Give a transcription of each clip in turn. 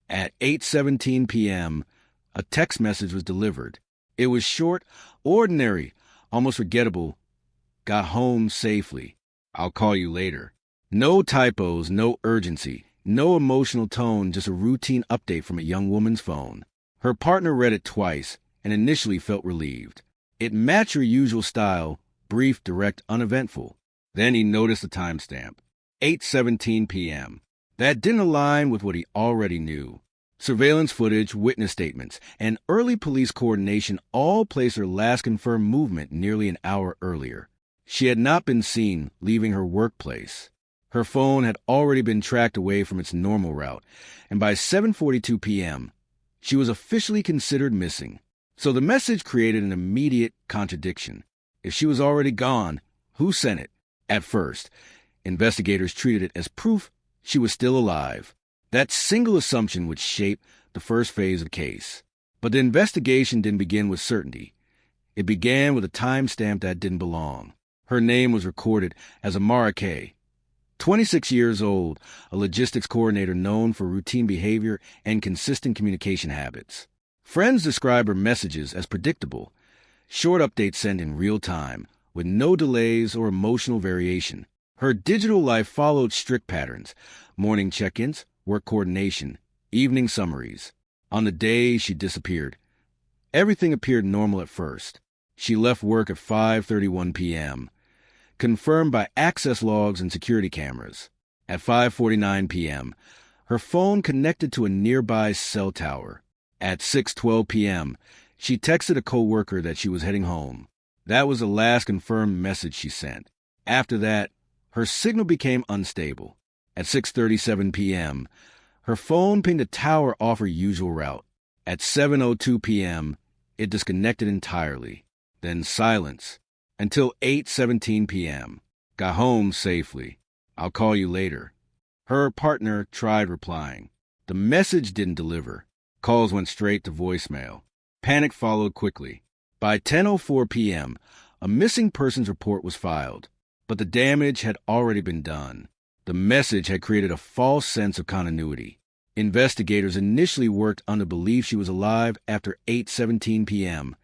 At 8:17 p.m., a text message was delivered. It was short, ordinary, almost forgettable. Got home safely. I'll call you later. No typos, no urgency, no emotional tone, just a routine update from a young woman's phone. Her partner read it twice and initially felt relieved. It matched her usual style, brief, direct, uneventful. Then he noticed the timestamp, 8:17 p.m. That didn't align with what he already knew. Surveillance footage, witness statements, and early police coordination all placed her last confirmed movement nearly an hour earlier. She had not been seen leaving her workplace. Her phone had already been tracked away from its normal route, and by 7:42 p.m., she was officially considered missing. So the message created an immediate contradiction. If she was already gone, who sent it? At first, investigators treated it as proof she was still alive. That single assumption would shape the first phase of the case. But the investigation didn't begin with certainty. It began with a timestamp that didn't belong. Her name was recorded as Amara K., 26 years old, a logistics coordinator known for routine behavior and consistent communication habits. Friends describe her messages as predictable, short updates sent in real time, with no delays or emotional variation. Her digital life followed strict patterns: morning check-ins, work coordination, evening summaries. On the day she disappeared, everything appeared normal at first. She left work at 5:31 p.m., confirmed by access logs and security cameras. At 5:49 p.m., her phone connected to a nearby cell tower. At 6:12 p.m., she texted a coworker that she was heading home. That was the last confirmed message she sent. After that, her signal became unstable. At 6:37 p.m., her phone pinged a tower off her usual route. At 7:02 p.m., it disconnected entirely. Then silence until 8:17 p.m. Got home safely. I'll call you later. Her partner tried replying. The message didn't deliver. Calls went straight to voicemail. Panic followed quickly. By 10:04 p.m., a missing persons report was filed, but the damage had already been done. The message had created a false sense of continuity. Investigators initially worked on the belief she was alive after 8:17 p.m.,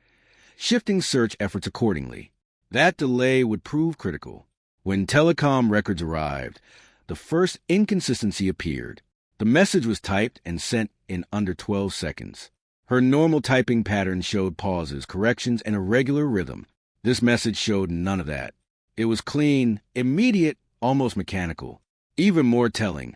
shifting search efforts accordingly. That delay would prove critical. When telecom records arrived, the first inconsistency appeared. The message was typed and sent in under 12 seconds. Her normal typing pattern showed pauses, corrections, and a regular rhythm. This message showed none of that. It was clean, immediate, almost mechanical. Even more telling,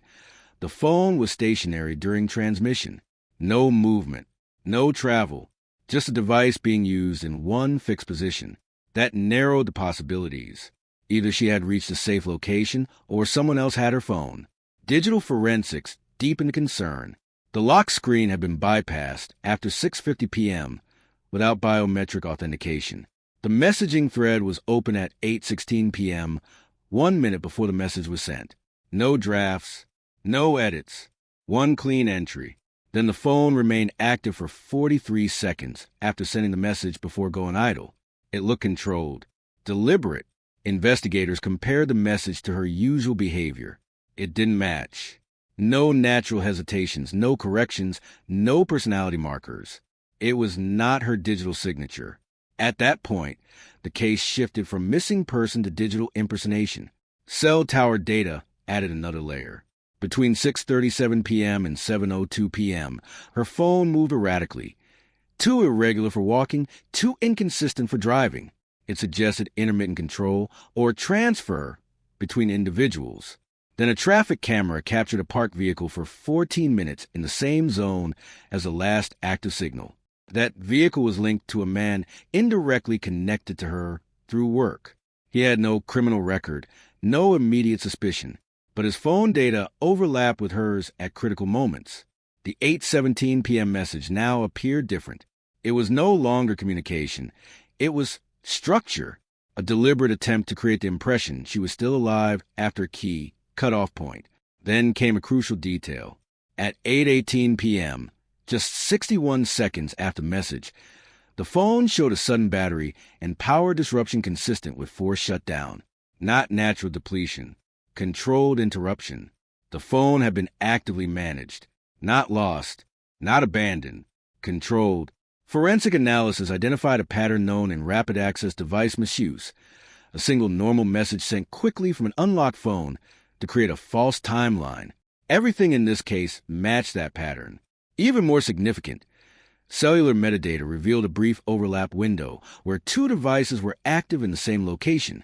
the phone was stationary during transmission. No movement, no travel, just a device being used in one fixed position. That narrowed the possibilities. Either she had reached a safe location or someone else had her phone. Digital forensics deepened the concern. The lock screen had been bypassed after 6:50 p.m. without biometric authentication. The messaging thread was open at 8:16 p.m., 1 minute before the message was sent. No drafts, no edits, one clean entry. Then the phone remained active for 43 seconds after sending the message before going idle. It looked controlled, deliberate. Investigators compared the message to her usual behavior. It didn't match. No natural hesitations, no corrections, no personality markers. It was not her digital signature. At that point, the case shifted from missing person to digital impersonation. Cell tower data added another layer. Between 6:37 p.m. and 7:02 p.m., her phone moved erratically. Too irregular for walking, too inconsistent for driving. It suggested intermittent control or transfer between individuals. Then a traffic camera captured a parked vehicle for 14 minutes in the same zone as the last active signal. That vehicle was linked to a man indirectly connected to her through work. He had no criminal record, no immediate suspicion, but his phone data overlapped with hers at critical moments. The 8:17 p.m. message now appeared different. It was no longer communication. It was structure, a deliberate attempt to create the impression she was still alive after a key cutoff point. Then came a crucial detail. At 8:18 p.m., just 61 seconds after message, the phone showed a sudden battery and power disruption consistent with forced shutdown. Not natural depletion, controlled interruption. The phone had been actively managed. Not lost, not abandoned, controlled. Forensic analysis identified a pattern known in rapid access device misuse, a single normal message sent quickly from an unlocked phone to create a false timeline. Everything in this case matched that pattern. Even more significant, cellular metadata revealed a brief overlap window where two devices were active in the same location,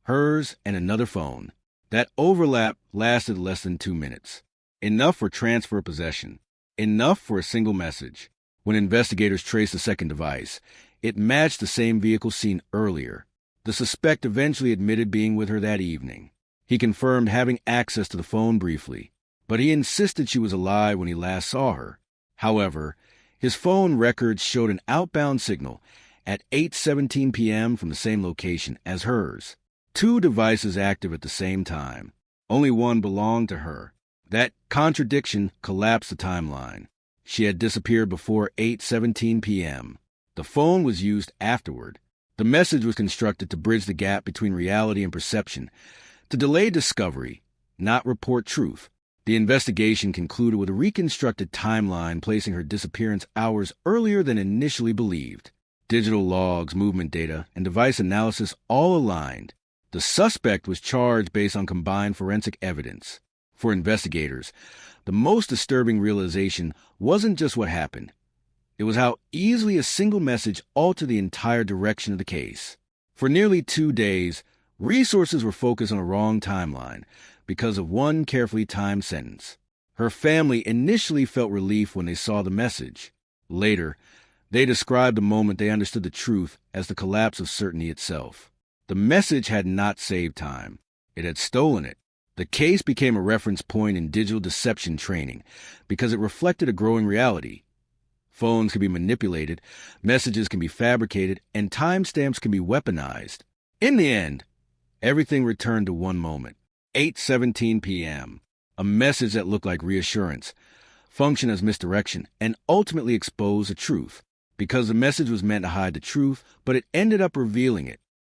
hers and another phone. That overlap lasted less than 2 minutes. Enough for transfer possession. Enough for a single message. When investigators traced the second device, it matched the same vehicle seen earlier. The suspect eventually admitted being with her that evening. He confirmed having access to the phone briefly, but he insisted she was alive when he last saw her. However, his phone records showed an outbound signal at 8:17 p.m. from the same location as hers. Two devices active at the same time. Only one belonged to her. That contradiction collapsed the timeline. She had disappeared before 8:17 p.m. The phone was used afterward. The message was constructed to bridge the gap between reality and perception, to delay discovery, not report truth. The investigation concluded with a reconstructed timeline placing her disappearance hours earlier than initially believed. Digital logs, movement data, and device analysis all aligned. The suspect was charged based on combined forensic evidence. For investigators, the most disturbing realization wasn't just what happened. It was how easily a single message altered the entire direction of the case. For nearly 2 days, resources were focused on a wrong timeline because of one carefully timed sentence. Her family initially felt relief when they saw the message. Later, they described the moment they understood the truth as the collapse of certainty itself. The message had not saved time. It had stolen it. The case became a reference point in digital deception training because it reflected a growing reality. Phones can be manipulated, messages can be fabricated, and timestamps can be weaponized. In the end, everything returned to one moment. 8:17 p.m. A message that looked like reassurance, functioned as misdirection, and ultimately exposed the truth. Because the message was meant to hide the truth, but it ended up revealing it.